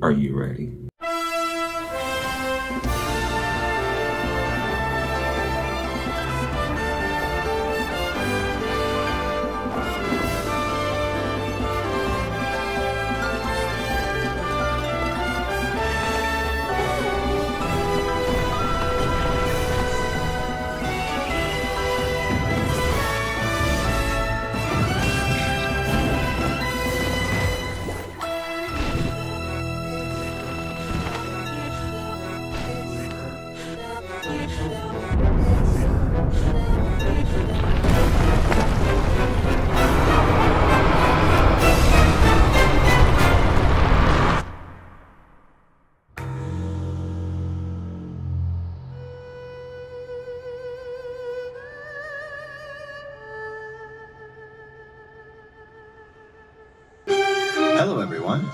Are you ready? Hello everyone,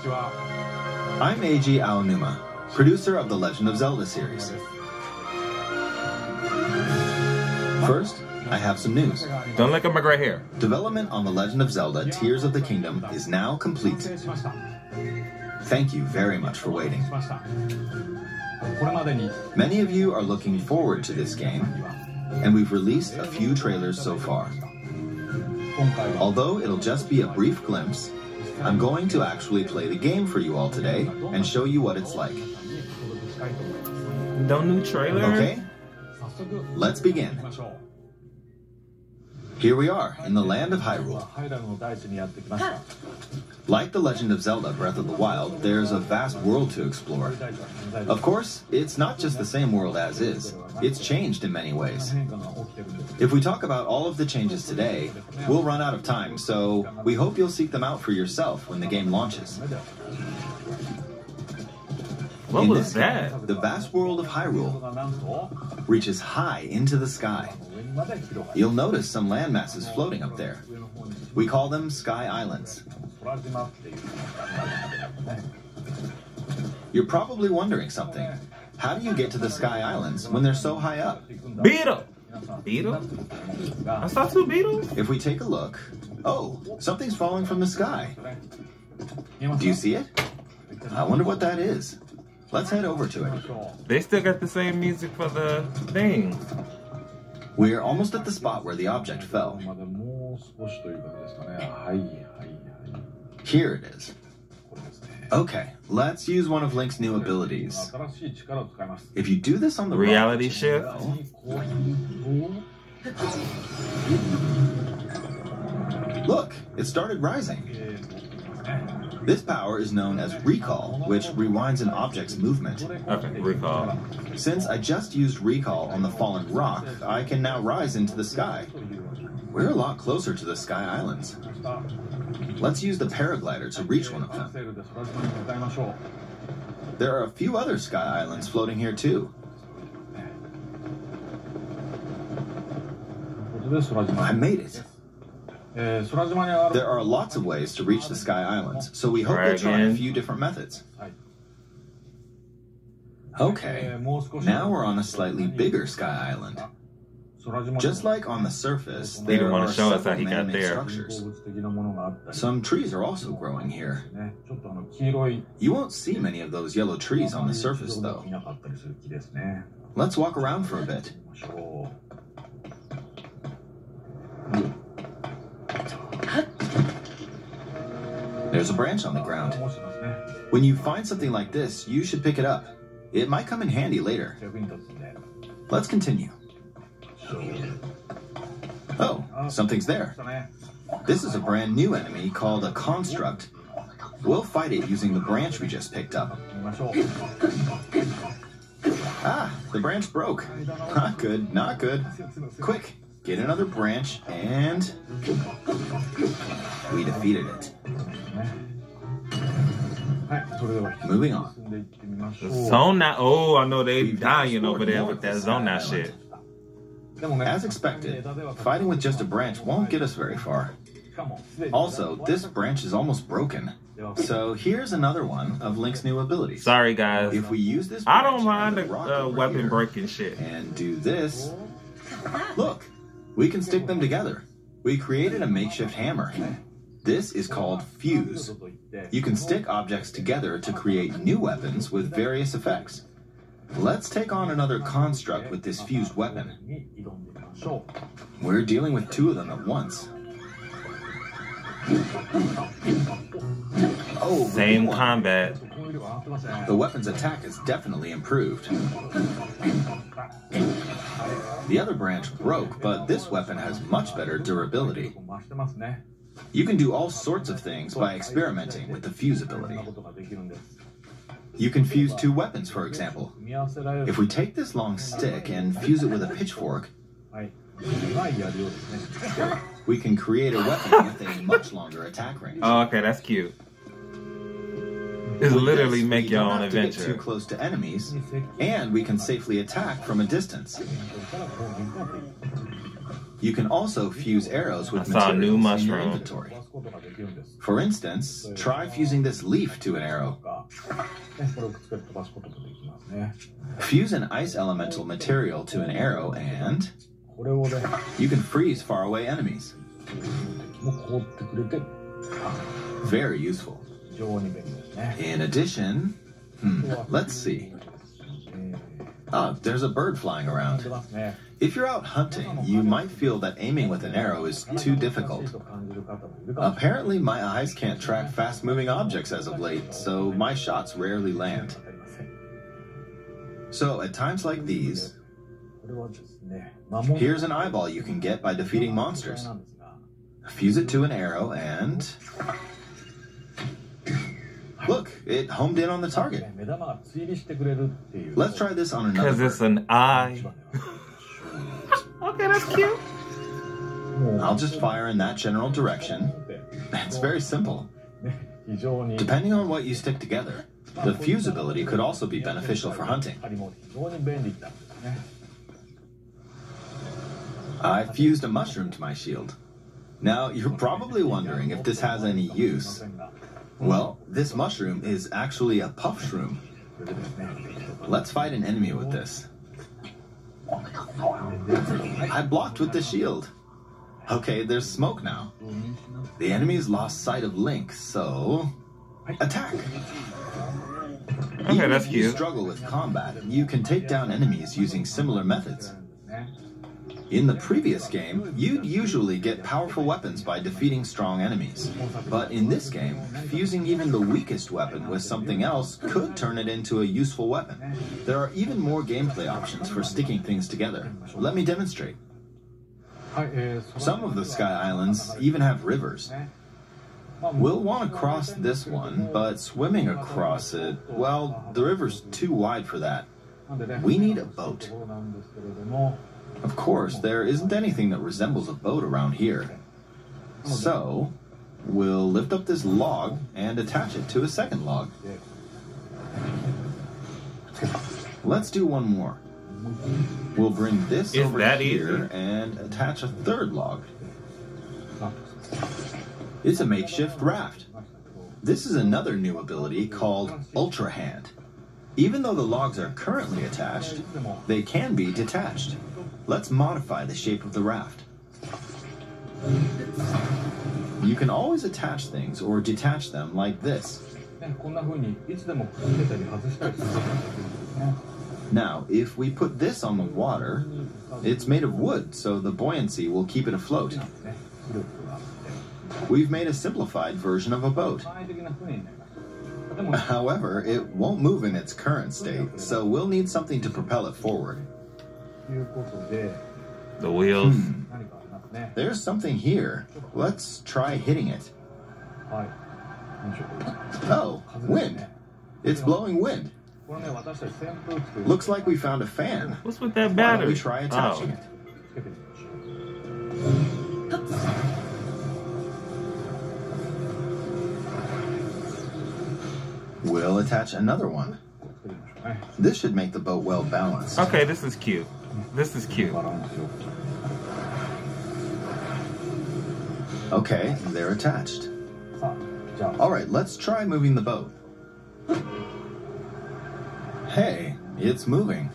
I'm EIJI AONUMA, producer of the Legend of Zelda series. First, I have some news. Don't look at my gray hair. Development on the Legend of Zelda Tears of the Kingdom is now complete. Thank you very much for waiting. Many of you are looking forward to this game, and we've released a few trailers so far. Although it'll just be a brief glimpse, I'm going to actually play the game for you all today and show you what it's like. No new trailer? Okay, let's begin. Here we are in the land of Hyrule. Like The Legend of Zelda Breath of the Wild, there's a vast world to explore. Of course, it's not just the same world as is. It's changed in many ways. If we talk about all of the changes today, we'll run out of time, so we hope you'll seek them out for yourself when the game launches. What was that? The vast world of Hyrule reaches high into the sky. You'll notice some landmasses floating up there. We call them Sky Islands. You're probably wondering something. How do you get to the Sky Islands when they're so high up? Beetle! Beetle? I saw two beetles? If we take a look, oh, something's falling from the sky. Do you see it? I wonder what that is. Let's head over to it. They still got the same music for the thing. We're almost at the spot where the object fell. Here it is. Okay, let's use one of Link's new abilities. If you do this on the reality shift. Look, it started rising. This power is known as recall, which rewinds an object's movement. Okay, recall. Since I just used recall on the fallen rock, I can now rise into the sky. We're a lot closer to the Sky Islands. Let's use the paraglider to reach one of them. There are a few other Sky Islands floating here too. I made it. There are lots of ways to reach the Sky Islands, so we hope you'll try a few different methods. Okay, now we're on a slightly bigger Sky Island. Just like on the surface, there are several man-made structures. Some trees are also growing here. You won't see many of those yellow trees on the surface, though. Let's walk around for a bit. There's a branch on the ground. When you find something like this, you should pick it up. It might come in handy later. Let's continue. Oh, something's there. This is a brand new enemy called a construct. We'll fight it using the branch we just picked up. Ah, the branch broke. Not good, not good. Quick, get another branch and... we defeated it. Moving on. Zona. Oh, I know they dying over there with that Zona shit. As expected, fighting with just a branch won't get us very far. Also, this branch is almost broken. So here's another one of Link's new abilities. Sorry, guys. If we use this, I don't mind the weapon breaking shit. And do this. Look, we can stick them together. We created a makeshift hammer. This is called fuse. You can stick objects together to create new weapons with various effects. Let's take on another construct with this fused weapon. We're dealing with two of them at once. Oh, same combat. The weapon's attack is definitely improved. The other branch broke, but this weapon has much better durability. You can do all sorts of things by experimenting with the fuse ability. You can fuse two weapons, for example. If we take this long stick and fuse it with a pitchfork, we can create a weapon with a much longer attack range. Oh, okay, that's cute. It's literally make your own adventure. We don't have to get too close to enemies, and we can safely attack from a distance. You can also fuse arrows with materials in your inventory. For instance, try fusing this leaf to an arrow. Fuse an ice elemental material to an arrow and you can freeze faraway enemies. Very useful. In addition, let's see. Ah, there's a bird flying around. If you're out hunting, you might feel that aiming with an arrow is too difficult. Apparently, my eyes can't track fast-moving objects as of late, so my shots rarely land. So, at times like these, here's an eyeball you can get by defeating monsters. Fuse it to an arrow and... Look, it homed in on the target. Let's try this on another. Because it's an eye. Okay, that's cute. I'll just fire in that general direction. It's very simple. Depending on what you stick together, the fuse ability could also be beneficial for hunting. I fused a mushroom to my shield. Now, you're probably wondering if this has any use. Well, this mushroom is actually a puff shroom. Let's fight an enemy with this. I blocked with the shield. Okay, there's smoke now. The enemy's lost sight of Link, so... attack! Okay, Even that's if you cute. struggle with combat, you can take down enemies using similar methods. In the previous game, you'd usually get powerful weapons by defeating strong enemies. But in this game, fusing even the weakest weapon with something else could turn it into a useful weapon. There are even more gameplay options for sticking things together. Let me demonstrate. Some of the Sky Islands even have rivers. We'll want to cross this one, but swimming across it, well, the river's too wide for that. We need a boat. Of course, there isn't anything that resembles a boat around here. So, we'll lift up this log and attach it to a second log. Let's do one more. We'll bring this over here and attach a third log. It's a makeshift raft. This is another new ability called Ultra Hand. Even though the logs are currently attached, they can be detached. Let's modify the shape of the raft. You can always attach things or detach them like this. Now, if we put this on the water, it's made of wood, so the buoyancy will keep it afloat. We've made a simplified version of a boat. However, it won't move in its current state, so we'll need something to propel it forward. The wheels. There's something here. Let's try hitting it. Oh, wind. It's blowing wind. Looks like we found a fan. What's with that battery? Why don't we try attaching it? We'll attach another one. This should make the boat well balanced. Okay, this is cute. This is cute. Okay, they're attached. Alright, let's try moving the boat. Hey, it's moving.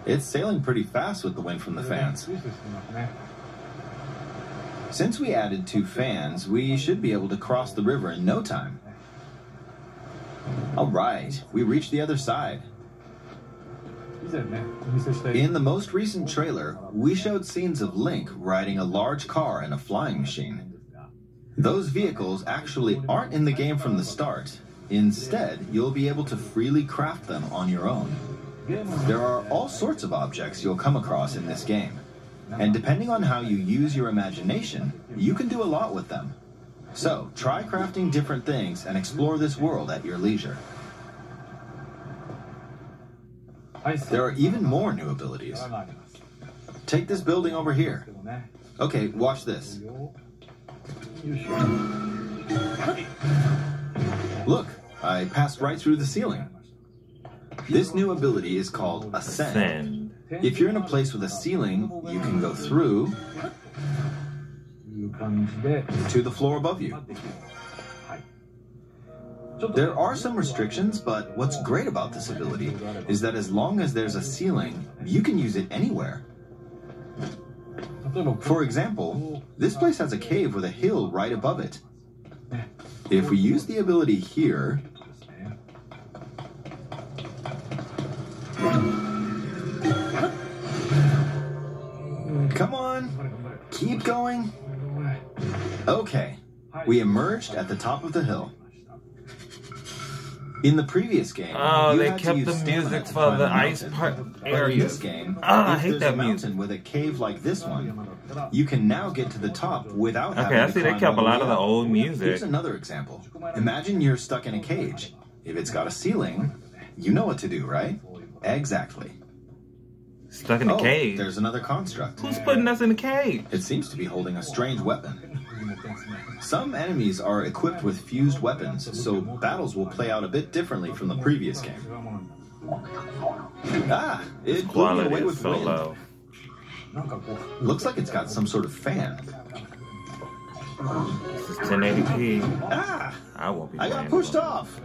It's sailing pretty fast with the wind from the fans. Since we added 2 fans, we should be able to cross the river in no time. Alright, we reached the other side. In the most recent trailer, we showed scenes of Link riding a large car and a flying machine. Those vehicles actually aren't in the game from the start. Instead, you'll be able to freely craft them on your own. There are all sorts of objects you'll come across in this game. And depending on how you use your imagination, you can do a lot with them. So, try crafting different things and explore this world at your leisure. There are even more new abilities. Take this building over here. Okay, watch this. Look, I passed right through the ceiling. This new ability is called Ascend. If you're in a place with a ceiling, you can go through to the floor above you. There are some restrictions, but what's great about this ability is that as long as there's a ceiling, you can use it anywhere. For example, this place has a cave with a hill right above it. If we use the ability here, come on, keep going. Okay, we emerged at the top of the hill. In the previous game, they kept the music for the ice part area. In this game, I hate that music. With a cave like this one, you can now get to the top without having to Okay, I see they kept a lot of the old music. Here's another example. Imagine you're stuck in a cage. If it's got a ceiling, you know what to do, right? Exactly. Stuck in a cage? There's another construct. Who's putting us in a cage? It seems to be holding a strange weapon. Some enemies are equipped with fused weapons, so battles will play out a bit differently from the previous game. Ah! It blew me away with wind. Low. Looks like it's got some sort of fan. This is 1080p. Ah! I got pushed off!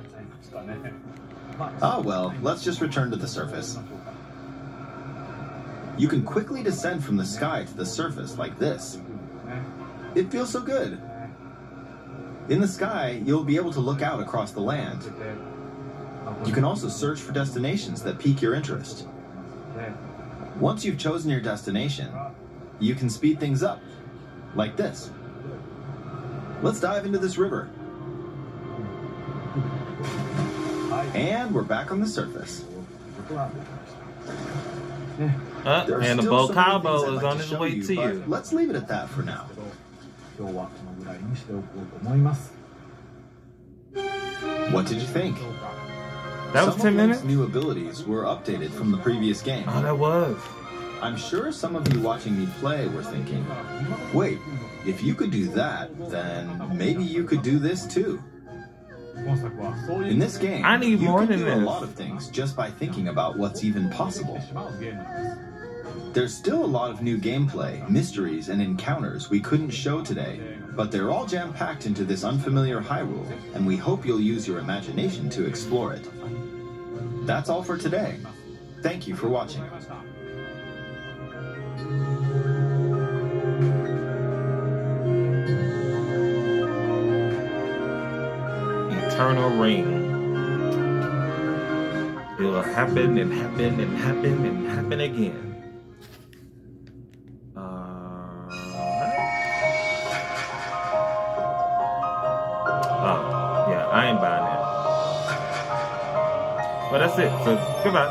Oh well, let's just return to the surface. You can quickly descend from the sky to the surface like this. It feels so good. In the sky, you'll be able to look out across the land. You can also search for destinations that pique your interest. Once you've chosen your destination, you can speed things up, like this. Let's dive into this river. And we're back on the surface. And the bow cowboy is on his way to you. Let's leave it at that for now. What did you think? That was 10 minutes? Some of Link's new abilities were updated from the previous game. Oh, that was. I'm sure some of you watching me play were thinking, wait, if you could do that, then maybe you could do this too. In this game, I need more than you can do this. a lot of things just by thinking about what's even possible. There's still a lot of new gameplay, mysteries, and encounters we couldn't show today, but they're all jam-packed into this unfamiliar Hyrule, and we hope you'll use your imagination to explore it. That's all for today. Thank you for watching. Eternal Ring. It'll happen and happen and happen and happen again. I ain't buying that. But that's it. So, goodbye.